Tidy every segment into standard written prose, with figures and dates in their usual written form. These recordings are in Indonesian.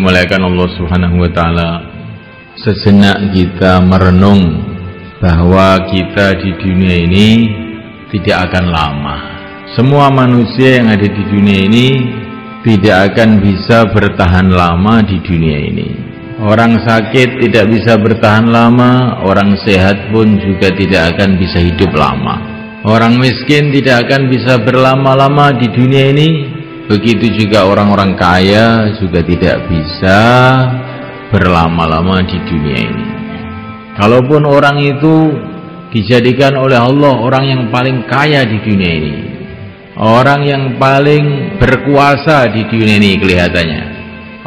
dimuliakan Allah Subhanahu wa taala, sejenak kita merenung bahwa kita di dunia ini tidak akan lama. Semua manusia yang ada di dunia ini tidak akan bisa bertahan lama di dunia ini. Orang sakit tidak bisa bertahan lama, orang sehat pun juga tidak akan bisa hidup lama. Orang miskin tidak akan bisa berlama-lama di dunia ini. Begitu juga orang-orang kaya juga tidak bisa berlama-lama di dunia ini. Kalaupun orang itu dijadikan oleh Allah orang yang paling kaya di dunia ini, orang yang paling berkuasa di dunia ini kelihatannya,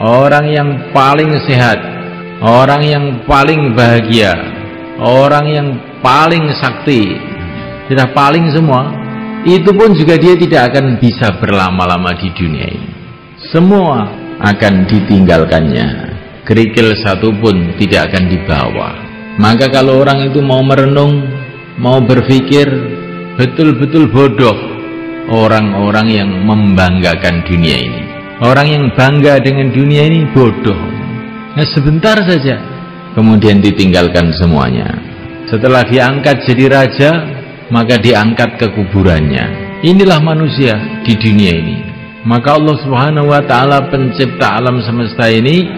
orang yang paling sehat, orang yang paling bahagia, orang yang paling sakti, sudah paling semua, itu pun juga dia tidak akan bisa berlama-lama di dunia ini. Semua akan ditinggalkannya, kerikil satu pun tidak akan dibawa. Maka kalau orang itu mau merenung, mau berpikir, betul-betul bodoh orang-orang yang membanggakan dunia ini. Orang yang bangga dengan dunia ini bodoh. Nah, sebentar saja kemudian ditinggalkan semuanya. Setelah diangkat jadi raja, maka diangkat ke kuburannya. Inilah manusia di dunia ini. Maka Allah Subhanahu wa taala pencipta alam semesta ini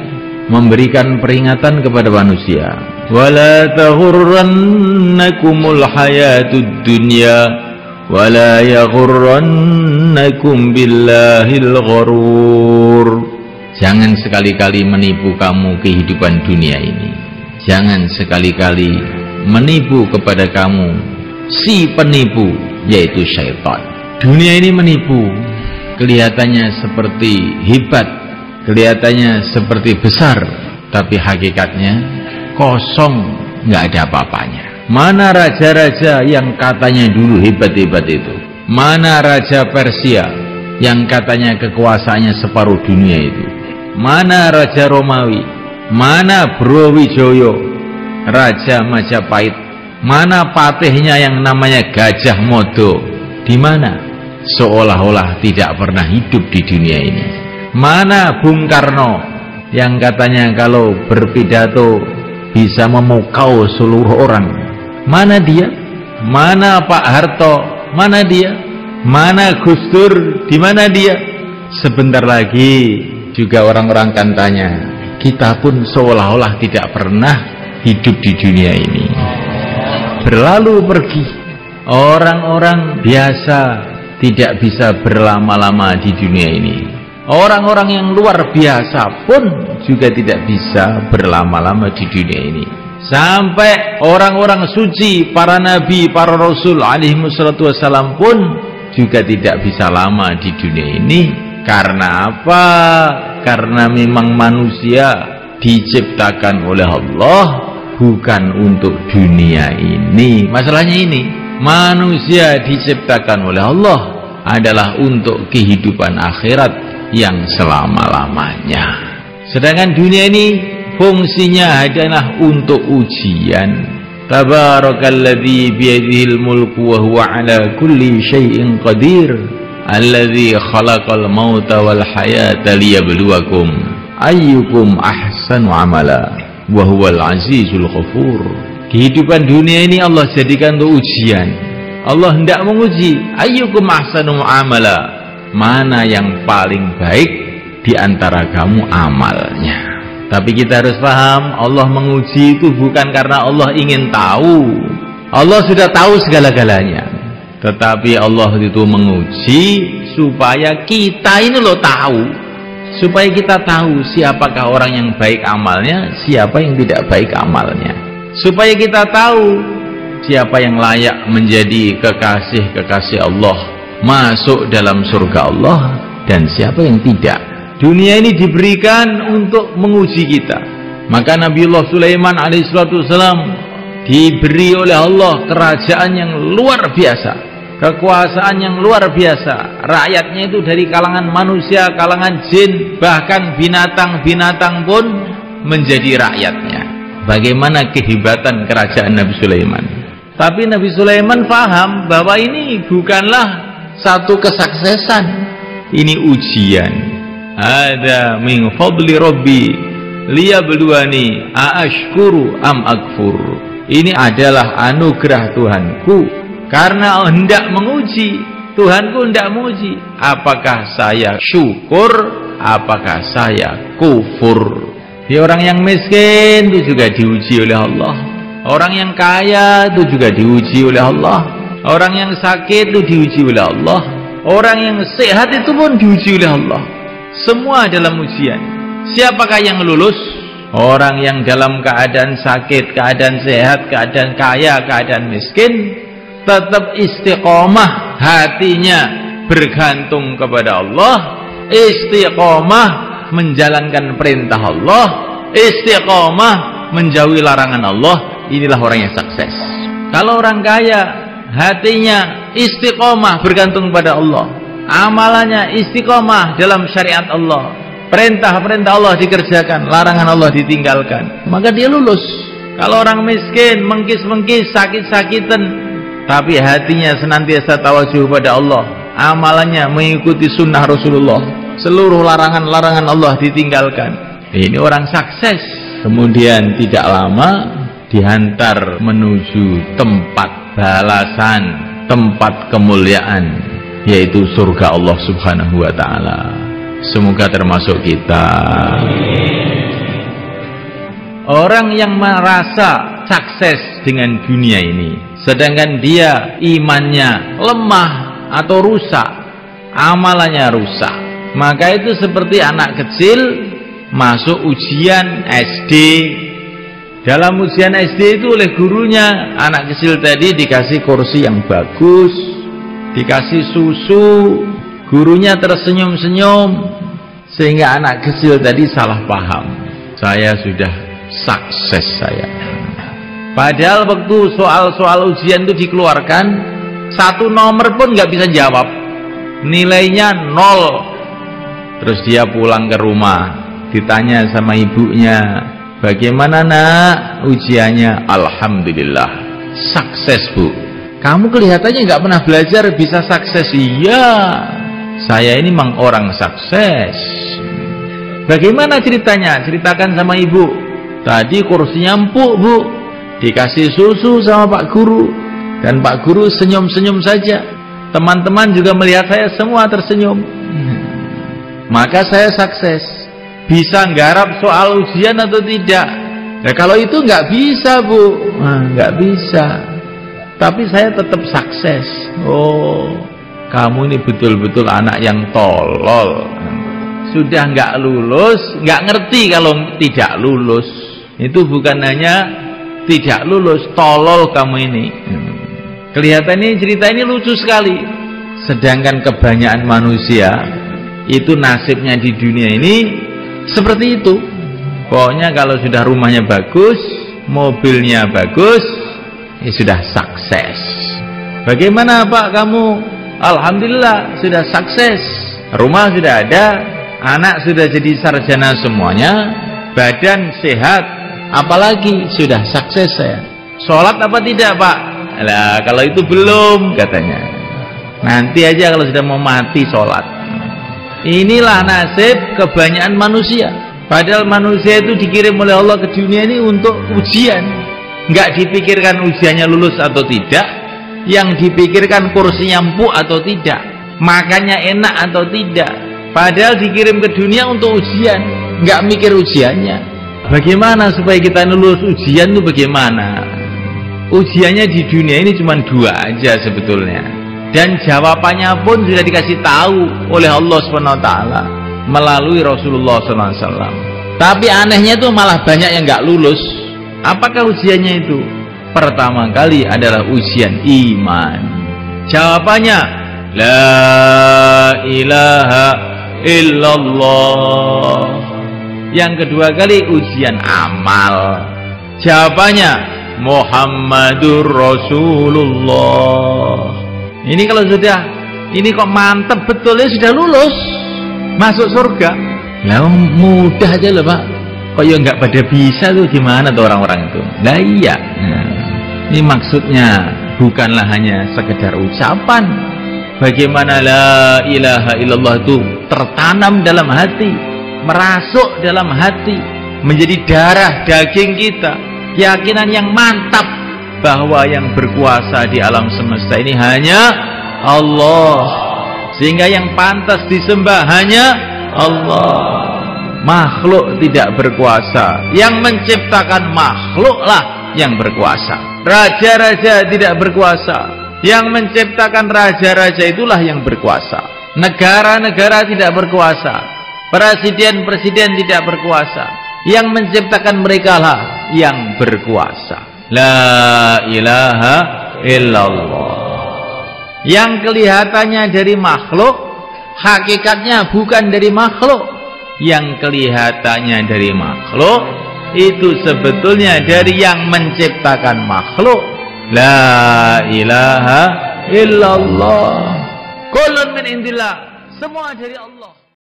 memberikan peringatan kepada manusia. Wala taghurrannakumul hayatud dunya wala yaghurrannakum billahil gharur. Jangan sekali-kali menipu kamu kehidupan dunia ini. Jangan sekali-kali menipu kepada kamu si penipu, yaitu syaitan. Dunia ini menipu, kelihatannya seperti hebat, kelihatannya seperti besar, tapi hakikatnya kosong, nggak ada apa-apanya. Mana raja-raja yang katanya dulu hebat-hebat itu? Mana raja Persia yang katanya kekuasaannya separuh dunia itu? Mana raja Romawi? Mana Brawijaya, raja Majapahit? Mana patihnya yang namanya Gajah Mada? Di mana? Seolah-olah tidak pernah hidup di dunia ini. Mana Bung Karno yang katanya kalau berpidato bisa memukau seluruh orang? Mana dia? Mana Pak Harto? Mana dia? Mana Gus Dur? Di mana dia? Sebentar lagi juga orang-orang akan tanya, kita pun seolah-olah tidak pernah hidup di dunia ini. Berlalu pergi. Orang-orang biasa tidak bisa berlama-lama di dunia ini. Orang-orang yang luar biasa pun juga tidak bisa berlama-lama di dunia ini. Sampai orang-orang suci, para nabi, para rasul alaihimussalatu wassalam pun juga tidak bisa lama di dunia ini. Karena apa? Karena memang manusia diciptakan oleh Allah bukan untuk dunia ini. Masalahnya ini, manusia diciptakan oleh Allah adalah untuk kehidupan akhirat yang selama-lamanya. Sedangkan dunia ini fungsinya adalah untuk ujian. Tabarakalladzi biyadihil mulku wa huwa ala kulli syai'in qadir, alladzi khalaqal mauta wal hayata liyabluwakum ayyukum ahsanu amala wa huwal azizul ghafur. Kehidupan dunia ini Allah jadikan untuk ujian. Allah hendak menguji, ayyukum ahsanu amala, mana yang paling baik di antara kamu amalnya. Tapi kita harus paham, Allah menguji itu bukan karena Allah ingin tahu. Allah sudah tahu segala-galanya. Tetapi Allah itu menguji supaya kita ini loh tahu. Supaya kita tahu siapakah orang yang baik amalnya, siapa yang tidak baik amalnya. Supaya kita tahu siapa yang layak menjadi kekasih-kekasih Allah, masuk dalam surga Allah, dan siapa yang tidak. Dunia ini diberikan untuk menguji kita. Maka Nabiullah Sulaiman alaihissalam diberi oleh Allah kerajaan yang luar biasa, kekuasaan yang luar biasa. Rakyatnya itu dari kalangan manusia, kalangan jin, bahkan binatang-binatang pun menjadi rakyatnya. Bagaimana kehebatan kerajaan Nabi Sulaiman. Tapi Nabi Sulaiman paham bahwa ini bukanlah satu kesuksesan, ini ujian. Ada min fadli rabbi liyabluwani aashkuru am akfur. Ini adalah anugerah Tuhanku karena hendak menguji. Tuhanku hendak menguji apakah saya syukur, apakah saya kufur. Orang yang miskin itu juga diuji oleh Allah. Orang yang kaya itu juga diuji oleh Allah. Orang yang sakit itu diuji oleh Allah. Orang yang sehat itu pun diuji oleh Allah. Semua dalam ujian. Siapakah yang lulus? Orang yang dalam keadaan sakit, keadaan sehat, keadaan kaya, keadaan miskin, tetap istiqomah hatinya bergantung kepada Allah, istiqomah menjalankan perintah Allah, istiqomah menjauhi larangan Allah. Inilah orang yang sukses. Kalau orang kaya hatinya istiqomah bergantung pada Allah, amalannya istiqomah dalam syariat Allah, perintah-perintah Allah dikerjakan, larangan Allah ditinggalkan, maka dia lulus. Kalau orang miskin mengkis-mengkis, sakit-sakitan, tapi hatinya senantiasa tawajuh pada Allah, amalannya mengikuti sunnah Rasulullah, seluruh larangan-larangan Allah ditinggalkan, ini orang sukses. Kemudian tidak lama dihantar menuju tempat balasan, tempat kemuliaan, yaitu surga Allah Subhanahu wa ta'ala. Semoga termasuk kita. Orang yang merasa sukses dengan dunia ini, sedangkan dia imannya lemah atau rusak, amalannya rusak, maka itu seperti anak kecil masuk ujian SD. Dalam ujian SD itu oleh gurunya, anak kecil tadi dikasih kursi yang bagus, dikasih susu, gurunya tersenyum-senyum, sehingga anak kecil tadi salah paham, saya sudah sukses saya. Padahal waktu soal-soal ujian itu dikeluarkan, satu nomor pun nggak bisa jawab, nilainya 0. Terus dia pulang ke rumah, ditanya sama ibunya, bagaimana nak ujiannya? Alhamdulillah sukses bu. Kamu kelihatannya nggak pernah belajar bisa sukses. Iya, saya ini memang orang sukses. Bagaimana ceritanya? Ceritakan sama ibu. Tadi kursinya empuk bu, dikasih susu sama Pak Guru, dan Pak Guru senyum-senyum saja. Teman-teman juga melihat saya semua tersenyum, maka saya sukses. Bisa nggarap soal ujian atau tidak? Nah, kalau itu nggak bisa bu, nggak bisa. Tapi saya tetap sukses. Oh, kamu ini betul-betul anak yang tolol. Sudah nggak lulus, nggak ngerti kalau tidak lulus. Itu bukan hanya tidak lulus, tolol kamu ini. Kelihatannya cerita ini lucu sekali. Sedangkan kebanyakan manusia itu nasibnya di dunia ini seperti itu. Pokoknya kalau sudah rumahnya bagus, mobilnya bagus, ya sudah sukses. Bagaimana Pak kamu? Alhamdulillah sudah sukses. Rumah sudah ada, anak sudah jadi sarjana semuanya, badan sehat, apalagi sudah sukses saya. Sholat apa tidak Pak? Lah kalau itu belum katanya. Nanti aja kalau sudah mau mati sholat. Inilah nasib kebanyakan manusia. Padahal manusia itu dikirim oleh Allah ke dunia ini untuk ujian. Nggak dipikirkan ujiannya lulus atau tidak, yang dipikirkan kursinya empuk atau tidak, makannya enak atau tidak. Padahal dikirim ke dunia untuk ujian, nggak mikir ujiannya. Bagaimana supaya kita lulus ujian itu bagaimana? Ujiannya di dunia ini cuma 2 aja sebetulnya, dan jawabannya pun sudah dikasih tahu oleh Allah SWT melalui Rasulullah SAW. Tapi anehnya itu malah banyak yang nggak lulus. Apakah ujiannya itu? Pertama kali adalah ujian iman. Jawabannya la ilaha illallah. Yang kedua kali ujian amal. Jawabannya Muhammadur Rasulullah. Ini kalau sudah, ini kok mantep betul ya, sudah lulus masuk surga. Lah mudah aja loh Pak. Kok ya nggak pada bisa tuh, gimana tuh orang-orang itu? Nah iya. Ini maksudnya bukanlah hanya sekedar ucapan, bagaimana la ilaha illallah itu tertanam dalam hati, merasuk dalam hati, menjadi darah daging kita, keyakinan yang mantap bahwa yang berkuasa di alam semesta ini hanya Allah, sehingga yang pantas disembah hanya Allah. Makhluk tidak berkuasa, yang menciptakan makhluklah yang berkuasa. Raja-raja tidak berkuasa, yang menciptakan raja-raja itulah yang berkuasa. Negara-negara tidak berkuasa, presiden-presiden tidak berkuasa, yang menciptakan mereka lah yang berkuasa. La ilaha illallah. Yang kelihatannya dari makhluk, hakikatnya bukan dari makhluk. Yang kelihatannya dari makhluk, itu sebetulnya dari yang menciptakan makhluk. La ilaha illallah. Kullun min indillah. Semua dari Allah.